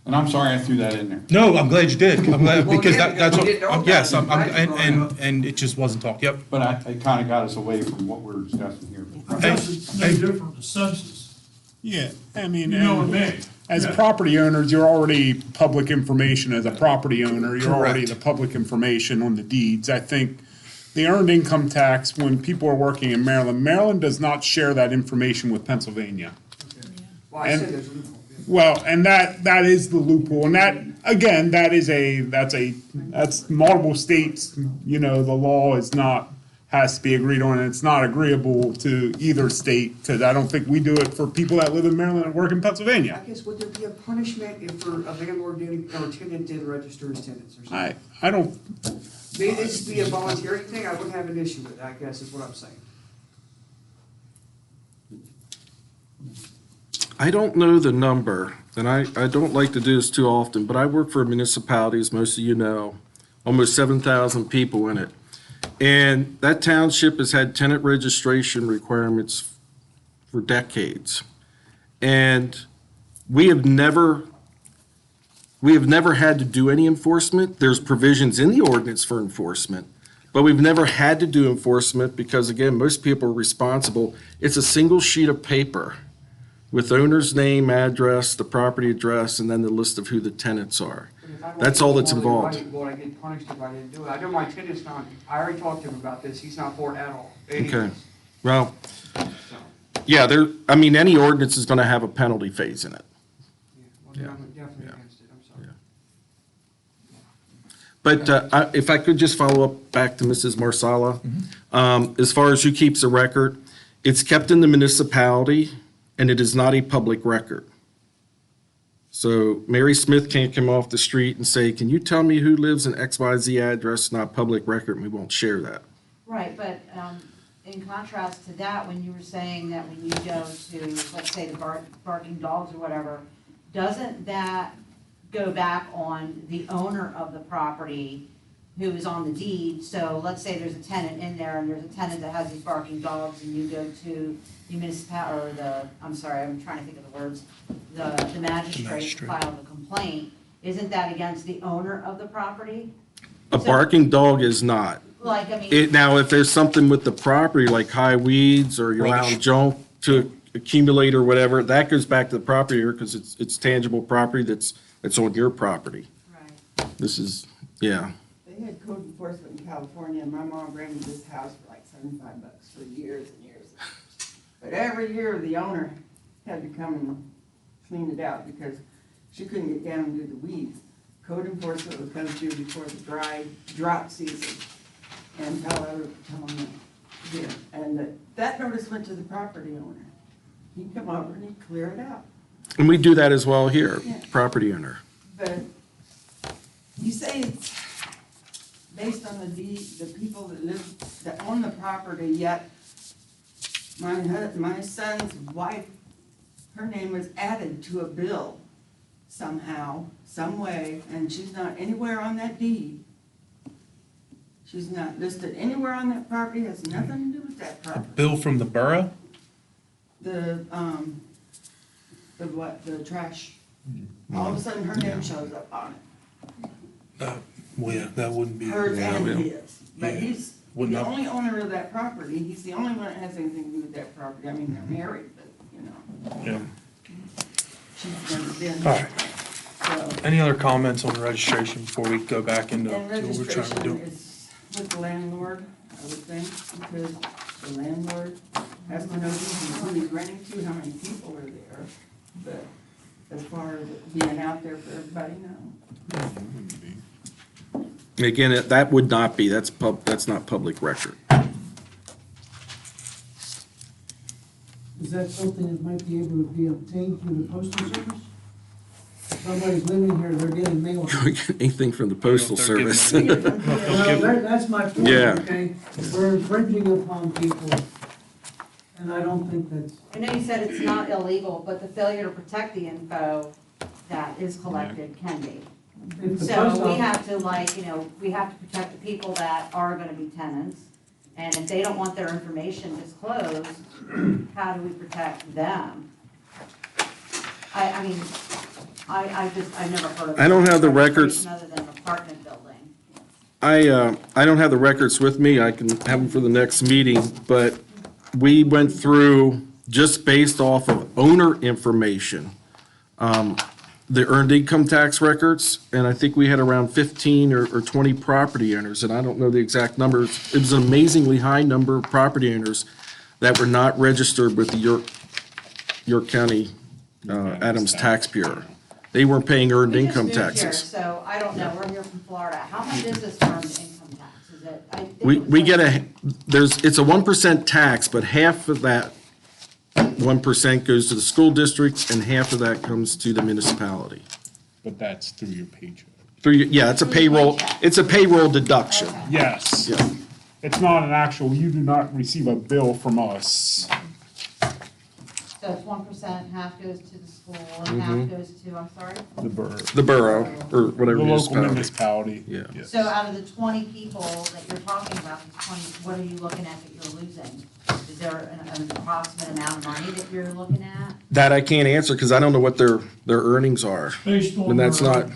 [SPEAKER 2] And I'm sorry I threw that in there.
[SPEAKER 1] No, I'm glad you did. I'm glad
[SPEAKER 4] Well,
[SPEAKER 1] because
[SPEAKER 4] yeah,
[SPEAKER 1] that's
[SPEAKER 4] because
[SPEAKER 1] what,
[SPEAKER 4] we didn't know
[SPEAKER 1] yes,
[SPEAKER 4] that.
[SPEAKER 1] and it just wasn't talked. Yep.
[SPEAKER 2] But it kind of got us away from what we're discussing here.
[SPEAKER 5] I guess it's no different to census.
[SPEAKER 12] Yeah, I mean,
[SPEAKER 5] You know what I mean?
[SPEAKER 12] as
[SPEAKER 5] Yeah.
[SPEAKER 12] property owners, you're already public information. As a property owner, you're already
[SPEAKER 1] Correct.
[SPEAKER 12] the public information on the deeds. I think the earned income tax, when people are working in Maryland does not share that information with Pennsylvania.
[SPEAKER 4] Well, I said there's a loophole.
[SPEAKER 12] Well, and that is the loophole, and that, again, that's multiple states, the law has to be agreed on, and it's not agreeable to either state, because I don't think we do it for people that live in Maryland and work in Pennsylvania.
[SPEAKER 4] I guess, would there be a punishment if a landlord or tenant didn't register his tenants or something?
[SPEAKER 12] I don't,
[SPEAKER 4] Maybe it just be a voluntary thing, I wouldn't have an issue with it, I guess is what I'm saying.
[SPEAKER 3] I don't know the number, and I don't like to do this too often, but I work for a municipality, as most of you know, almost 7,000 people in it. And that township has had tenant registration requirements for decades. And we have never had to do any enforcement. There's provisions in the ordinance for enforcement, but we've never had to do enforcement because, again, most people are responsible. It's a single sheet of paper with owner's name, address, the property address, and then the list of who the tenants are. That's all that's involved.
[SPEAKER 4] Will I get punished if I didn't do it? I know my tenant's not, I already talked to him about this, he's not for it at all.
[SPEAKER 3] Okay, well, yeah, any ordinance is gonna have a penalty phase in it.
[SPEAKER 4] Yeah, I'm definitely against it, I'm sorry.
[SPEAKER 3] But if I could just follow up back to Mrs. Marsala, as far as who keeps a record, it's kept in the municipality, and it is not a public record. So Mary Smith can't come off the street and say, can you tell me who lives in XYZ address, not public record, and we won't share that.
[SPEAKER 7] Right, but in contrast to that, when you were saying that when you go to, let's say, the barking dogs or whatever, doesn't that go back on the owner of the property who is on the deed? So let's say there's a tenant in there and there's a tenant that has these barking dogs and you go to the municipal, or I'm trying to think of the words, the magistrate filed a complaint. Isn't that against the owner of the property?
[SPEAKER 3] A barking dog is not.
[SPEAKER 7] Like, I mean.
[SPEAKER 3] Now, if there's something with the property, like high weeds or you're allowing junk to accumulate or whatever, that goes back to the property owner because it's tangible property that's on your property.
[SPEAKER 7] Right.
[SPEAKER 3] This is, yeah.
[SPEAKER 8] They had code enforcement in California, and my mom rented this house for like $75 for years and years. But every year, the owner had to come and clean it out because she couldn't get down and do the weeds. Code enforcement would come through before the drought season and tell them here. And that notice went to the property owner. He'd come over and he'd clear it out.
[SPEAKER 3] And we do that as well here,
[SPEAKER 8] Yeah.
[SPEAKER 3] property owner.
[SPEAKER 8] But you say it's based on the people that own the property, yet my son's wife, her name was added to a bill somehow, some way, and she's not anywhere on that deed. She's not listed anywhere on that property, has nothing to do with that property.
[SPEAKER 1] Bill from the borough?
[SPEAKER 8] The trash, all of a sudden her name shows up on it.
[SPEAKER 1] Well, yeah, that wouldn't be.
[SPEAKER 8] Hers and
[SPEAKER 3] yeah.
[SPEAKER 8] his, but
[SPEAKER 1] Yeah.
[SPEAKER 8] he's
[SPEAKER 1] Wouldn't
[SPEAKER 8] the
[SPEAKER 1] that-
[SPEAKER 8] only owner of that property, he's the only one that has anything to do with that property, I mean, they're married, but, you know,
[SPEAKER 1] Yeah.
[SPEAKER 8] she's never been.
[SPEAKER 1] All right.
[SPEAKER 8] So,
[SPEAKER 1] Any other comments on the registration before we go back into
[SPEAKER 8] and
[SPEAKER 1] what we're trying to
[SPEAKER 8] registration
[SPEAKER 1] do?
[SPEAKER 8] is with the landlord, I would think, because the landlord has to know who he's renting to, how many people are there, but as far as it being out there for everybody, no.
[SPEAKER 3] Again, that would not be, that's not public record.
[SPEAKER 9] Is that something that might be able to be obtained through the postal service? If somebody's living here, they're getting mail.
[SPEAKER 3] You don't get anything from the postal
[SPEAKER 1] They're giving
[SPEAKER 3] service.
[SPEAKER 1] them-
[SPEAKER 9] Well, that's my point,
[SPEAKER 3] Yeah.
[SPEAKER 9] okay? We're infringing upon people, and I don't think that's,
[SPEAKER 7] I know you said it's not illegal, but the failure to protect the info that is collected can be.
[SPEAKER 9] if the post
[SPEAKER 7] So we
[SPEAKER 9] office,
[SPEAKER 7] have to we have to protect the people that are gonna be tenants. And if they don't want their information disclosed, how do we protect them? I mean, I've never heard of.
[SPEAKER 3] I don't have the records.
[SPEAKER 7] Other than an apartment building.
[SPEAKER 3] I don't have the records with me, I can have them for the next meeting, but we went through, just based off of owner information, the earned income tax records, and I think we had around 15 or 20 property owners, and I don't know the exact numbers. It was an amazingly high number of property owners that were not registered with the York County Adams Tax Bureau. They weren't paying earned
[SPEAKER 7] We just
[SPEAKER 3] income
[SPEAKER 7] moved here,
[SPEAKER 3] taxes.
[SPEAKER 7] So I don't know, we're here from Florida. How much is this earned income tax? Is it? I think
[SPEAKER 3] We
[SPEAKER 7] it was
[SPEAKER 3] get
[SPEAKER 7] like-
[SPEAKER 3] it's a 1% tax, but half of that 1% goes to the school district and half of that comes to the municipality.
[SPEAKER 12] But that's through your paycheck.
[SPEAKER 3] Yeah, it's a payroll deduction.
[SPEAKER 12] Yes.
[SPEAKER 3] Yeah.
[SPEAKER 12] It's not an actual, you do not receive a bill from us.
[SPEAKER 7] So So it's 1%, half goes to the school, and half goes to, I'm sorry?
[SPEAKER 12] The borough.
[SPEAKER 3] The borough, or
[SPEAKER 12] The
[SPEAKER 3] whatever
[SPEAKER 12] local
[SPEAKER 3] municipality.
[SPEAKER 12] municipality.
[SPEAKER 3] Yeah.
[SPEAKER 12] Yes.
[SPEAKER 7] So out of the 20 people that you're talking about, the 20, what are you looking at that you're losing? Is there an approximate amount of money that you're looking at?
[SPEAKER 3] That I can't answer, because I don't know what their earnings are.
[SPEAKER 5] Based on
[SPEAKER 3] And that's
[SPEAKER 5] their-
[SPEAKER 3] not,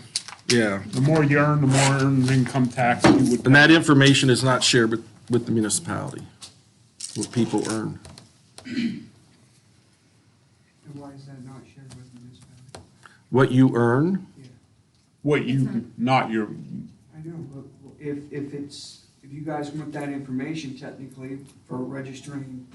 [SPEAKER 3] yeah.
[SPEAKER 12] The more you earn, the more earned income tax you would.
[SPEAKER 3] And that information is not shared with the municipality, what people earn.
[SPEAKER 4] And why is that not shared with the municipality?
[SPEAKER 3] What you earn,
[SPEAKER 12] What you, not your,
[SPEAKER 4] I know, but if you guys want that information technically for registering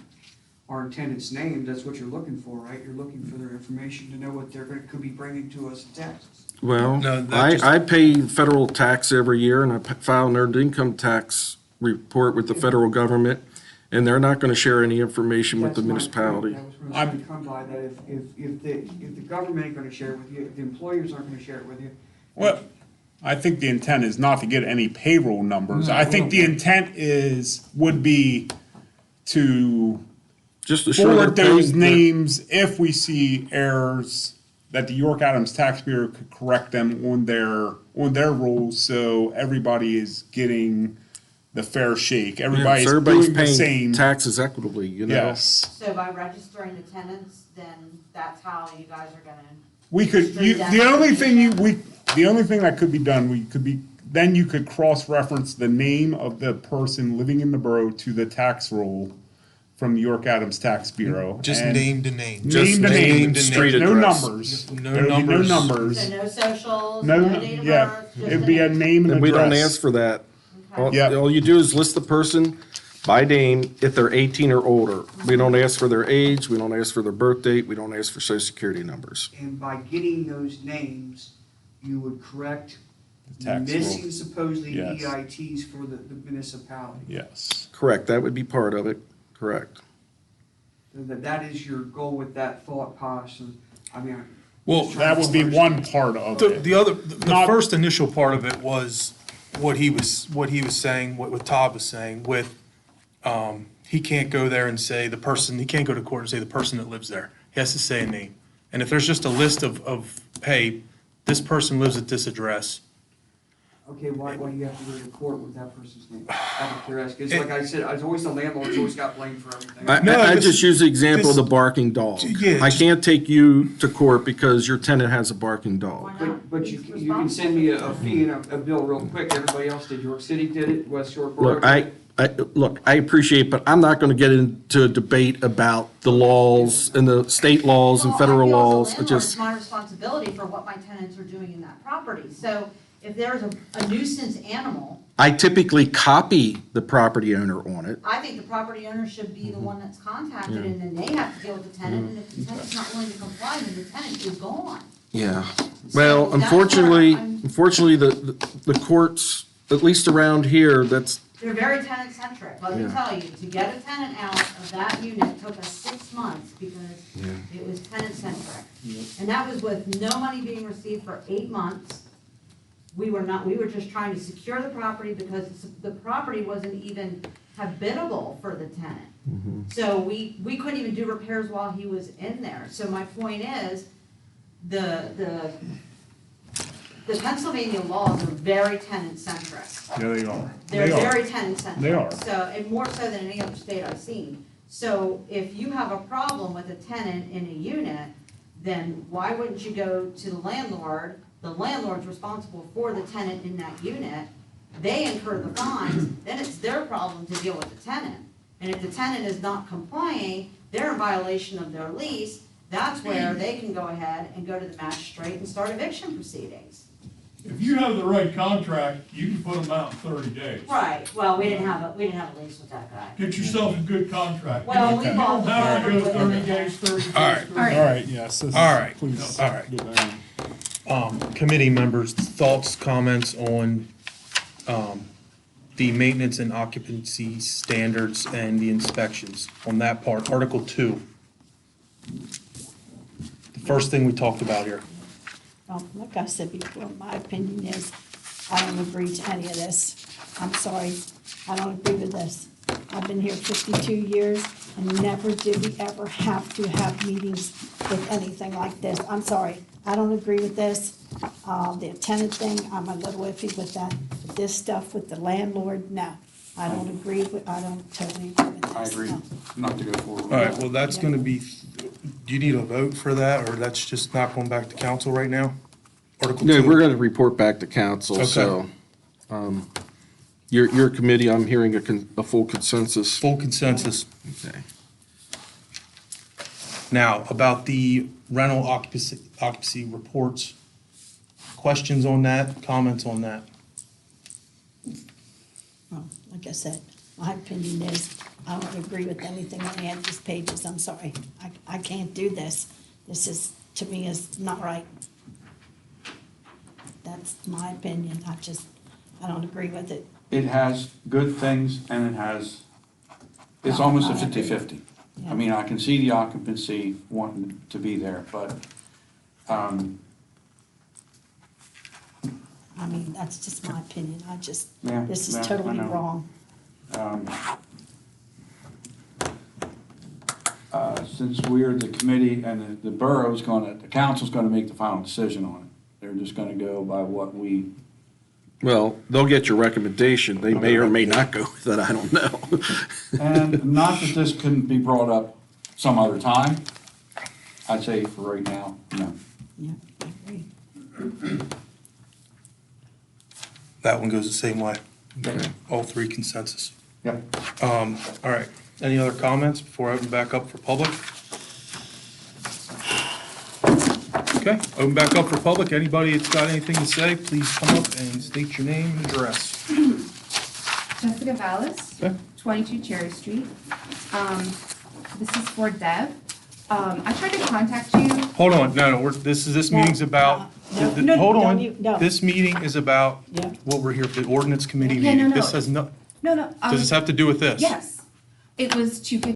[SPEAKER 4] our tenant's name, that's what you're looking for, right? You're looking for their information to know what could be bringing to us in taxes.
[SPEAKER 3] well,
[SPEAKER 1] No, that just-
[SPEAKER 3] I pay federal tax every year, and I file an earned income tax report with the federal government, and they're not gonna share any information with the
[SPEAKER 4] That's my
[SPEAKER 3] municipality.
[SPEAKER 4] point. That was what I was trying to come by, that if the government ain't gonna share it with you, if the employers aren't gonna share it with you.
[SPEAKER 12] well, I think the intent is not to get any payroll numbers. I think the intent would be to
[SPEAKER 3] Just to show
[SPEAKER 12] forward
[SPEAKER 3] they're
[SPEAKER 12] those
[SPEAKER 3] paying-
[SPEAKER 12] names if we see errors, that the York Adams Tax Bureau could correct them on their rules, so everybody is getting the fair shake.
[SPEAKER 3] Yeah,
[SPEAKER 12] Everybody's
[SPEAKER 3] so everybody's
[SPEAKER 12] doing the
[SPEAKER 3] paying
[SPEAKER 12] same.
[SPEAKER 3] taxes equitably, you know?
[SPEAKER 12] Yes.
[SPEAKER 7] So by registering the tenants, then that's how you guys are gonna,
[SPEAKER 12] We could, the only thing that could be done, then you could cross-reference the name of the person living in the borough to the tax roll from the York Adams Tax Bureau.
[SPEAKER 1] Just
[SPEAKER 12] and
[SPEAKER 1] name to name.
[SPEAKER 3] Just
[SPEAKER 12] Name to
[SPEAKER 3] name,
[SPEAKER 12] name,
[SPEAKER 3] street
[SPEAKER 12] no
[SPEAKER 3] address.
[SPEAKER 12] numbers.
[SPEAKER 1] No
[SPEAKER 12] There'd be
[SPEAKER 1] numbers.
[SPEAKER 12] No numbers.
[SPEAKER 7] so no socials,
[SPEAKER 12] No,
[SPEAKER 7] no date of
[SPEAKER 12] yeah,
[SPEAKER 7] birth, just
[SPEAKER 12] it'd be a name and
[SPEAKER 3] And we don't
[SPEAKER 12] address.
[SPEAKER 3] ask for that. All
[SPEAKER 12] Yep.
[SPEAKER 3] all you do is list the person by name if they're 18 or older. We don't ask for their age, we don't ask for their birth date, we don't ask for social security numbers.
[SPEAKER 4] And by getting those names, you would correct
[SPEAKER 12] Tax roll.
[SPEAKER 4] missing supposedly
[SPEAKER 12] Yes.
[SPEAKER 4] EITs for the municipality.
[SPEAKER 12] Yes.
[SPEAKER 3] Correct, that would be part of it, correct.
[SPEAKER 4] That is your goal with that thought process. I mean,
[SPEAKER 1] Well,
[SPEAKER 12] That would be one part of
[SPEAKER 1] the,
[SPEAKER 12] it.
[SPEAKER 1] the
[SPEAKER 12] Not-
[SPEAKER 1] first initial part of it was what he was saying, what Todd was saying with, he can't go there and say the person, he can't go to court and say the person that lives there. He has to say a name. And if there's just a list of, hey, this person lives at this address,
[SPEAKER 4] okay, why do you have to go to court with that person's name? Out of curiosity, because like I said, it's always the landlord who's always got blamed for everything.
[SPEAKER 1] No,
[SPEAKER 3] I
[SPEAKER 1] this-
[SPEAKER 3] just use the example of
[SPEAKER 1] this-
[SPEAKER 3] the barking dog.
[SPEAKER 1] Yeah,
[SPEAKER 3] I
[SPEAKER 1] just-
[SPEAKER 3] can't take you to court because your tenant has a barking dog.
[SPEAKER 7] why not?
[SPEAKER 4] But you
[SPEAKER 7] He's
[SPEAKER 4] can send me a
[SPEAKER 7] responsible.
[SPEAKER 4] fee and a bill real quick. Everybody else did. York City did it, West Shore Borough.
[SPEAKER 3] Look, I appreciate, but I'm not gonna get into a debate about the laws and the state laws and
[SPEAKER 7] Well,
[SPEAKER 3] federal
[SPEAKER 7] I feel as a
[SPEAKER 3] laws. It
[SPEAKER 7] landlord,
[SPEAKER 3] just,
[SPEAKER 7] it's my responsibility for what my tenants are doing in that property. So if there's a nuisance animal,
[SPEAKER 3] I typically copy the property owner on it.
[SPEAKER 7] I think the property owner should be the one that's contacted, and then they have to deal with the tenant, and if the tenant's not willing to comply, then the tenant is gone.
[SPEAKER 3] Yeah.
[SPEAKER 7] So
[SPEAKER 3] Well,
[SPEAKER 7] that's where
[SPEAKER 3] unfortunately,
[SPEAKER 7] I'm-
[SPEAKER 3] the courts, at least around here, that's,
[SPEAKER 7] They're very tenant-centric. Let me
[SPEAKER 3] Yeah.
[SPEAKER 7] tell you, to get a tenant out of that unit took us 6 months because it was tenant-centric. And that was with no money being received for 8 months. We were just trying to secure the property because the property wasn't even habitable for the tenant. So we couldn't even do repairs while he was in there. So my point is, the Pennsylvania laws are very tenant-centric.
[SPEAKER 12] Yeah, they are.
[SPEAKER 7] They're
[SPEAKER 12] They are.
[SPEAKER 7] very tenant-centric.
[SPEAKER 12] They are.
[SPEAKER 7] So, and more so than any other state I've seen. So if you have a problem with a tenant in a unit, then why wouldn't you go to the landlord? The landlord's responsible for the tenant in that unit. They incur the fines, then it's their problem to deal with the tenant. And if the tenant is not complying, they're in violation of their lease. That's where they can go ahead and go to the magistrate and start eviction proceedings.
[SPEAKER 5] If you have the right contract, you can put them out in 30 days.
[SPEAKER 7] Right, well, we didn't have a lease with that guy.
[SPEAKER 5] Get yourself a good contract.
[SPEAKER 7] Well, we
[SPEAKER 5] You
[SPEAKER 7] bought
[SPEAKER 5] don't have to go
[SPEAKER 7] the
[SPEAKER 5] 30
[SPEAKER 7] property.
[SPEAKER 5] days, 30 days.
[SPEAKER 1] All right.
[SPEAKER 5] 30
[SPEAKER 11] All
[SPEAKER 5] days.
[SPEAKER 12] All right, yes. this is-
[SPEAKER 1] All right,
[SPEAKER 12] please
[SPEAKER 1] all right.
[SPEAKER 12] get that in.
[SPEAKER 1] committee members' thoughts, comments on, the maintenance and occupancy standards and the inspections on that part, Article 2. The first thing we talked about here.
[SPEAKER 6] Well, like I said before, my opinion is, I don't agree to any of this. I'm sorry, I don't agree with this. I've been here 52 years. And never did we ever have to have meetings with anything like this. I'm sorry, I don't agree with this. The tenant thing, I'm a little iffy with that. But this stuff with the landlord, no. I don't agree with, I don't totally agree with this.
[SPEAKER 2] I agree
[SPEAKER 6] no.
[SPEAKER 2] not to go forward.
[SPEAKER 1] All right, well, that's gonna be, do you need a vote for that, or that's just not going back to council right now? Article
[SPEAKER 3] No,
[SPEAKER 1] 2?
[SPEAKER 3] we're gonna report back to council,
[SPEAKER 1] Okay.
[SPEAKER 3] so, your committee, I'm hearing a full consensus.
[SPEAKER 1] Full consensus.
[SPEAKER 3] Okay.
[SPEAKER 1] Now, about the rental occupancy reports, questions on that, comments on that?
[SPEAKER 6] Well, like I said, my opinion is, I don't agree with anything on any of these pages, I'm sorry. I can't do this. This is, to me, is not right. That's my opinion, I don't agree with it.
[SPEAKER 13] It has good things and it has, it's almost a 50-50. I mean, I can see the occupancy wanting to be there, but,
[SPEAKER 6] I mean, that's just my opinion,
[SPEAKER 13] Yeah,
[SPEAKER 6] this is
[SPEAKER 13] yeah, I
[SPEAKER 6] totally
[SPEAKER 13] know.
[SPEAKER 6] wrong.
[SPEAKER 13] Since we're the committee and the borough's the council's gonna make the final decision on it. They're just gonna go by what we,
[SPEAKER 3] Well, they'll get your recommendation. They may or may not go with it, I don't know.
[SPEAKER 13] and not that this couldn't be brought up some other time. I'd say for right now, no.
[SPEAKER 6] Yeah, I agree.
[SPEAKER 1] That one goes the same way.
[SPEAKER 13] Okay.
[SPEAKER 1] All three consensus.
[SPEAKER 13] Yep.
[SPEAKER 1] All right, any other comments before I open back up for public? Okay, open back up for public. Anybody that's got anything to say, please come up and state your name and address.
[SPEAKER 11] Jessica Vallis,
[SPEAKER 1] Okay.
[SPEAKER 11] 22 Cherry Street. This is for Deb. I tried to contact you.
[SPEAKER 1] Hold on, no, this meeting's about,
[SPEAKER 6] No,
[SPEAKER 1] hold
[SPEAKER 6] don't
[SPEAKER 1] on.
[SPEAKER 6] you- no.
[SPEAKER 1] This meeting is about
[SPEAKER 6] Yeah.
[SPEAKER 1] what we're here for, the ordinance committee
[SPEAKER 11] Yeah, no,
[SPEAKER 1] meeting.
[SPEAKER 11] no.
[SPEAKER 1] This has no,
[SPEAKER 11] No, no.
[SPEAKER 1] does this have to do with this?
[SPEAKER 11] Yes. It was to